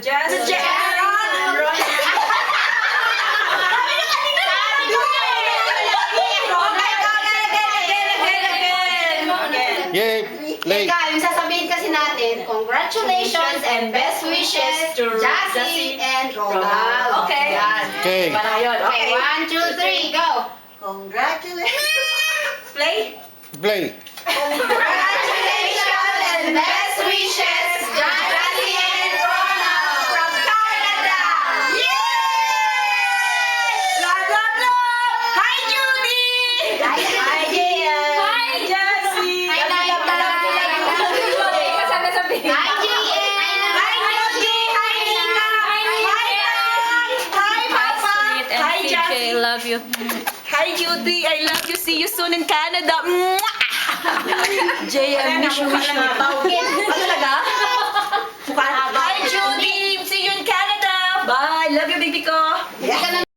Jess, and Ron. Yay! Play! Ikaw, yung sasabihin kasi natin, congratulations and best wishes to Jassy and Ronald. Okay. Yan. Okay. Para yun. Okay, Okay. 1, 2, 3, go! Congratulations. Play. Play! Congratulations and best wishes, Jassy and Ronald from Canada! Yay! Blah, blah, blah. Hi, Judy. Hi, Gian. Hi, Jessie. Hi, Nay. Kasama sa video. Hi, Gian. Hi, Judy. Hi, Nina. Hi, Nay. Hi, Papa. And Hi, CJ, Jessie. love you. Hi, Judy. I love you. See you soon in Canada. Jay, I wish you. Ano talaga? Hi, Judy. See you in Canada. Bye. Love you, baby ko. Hindi ka na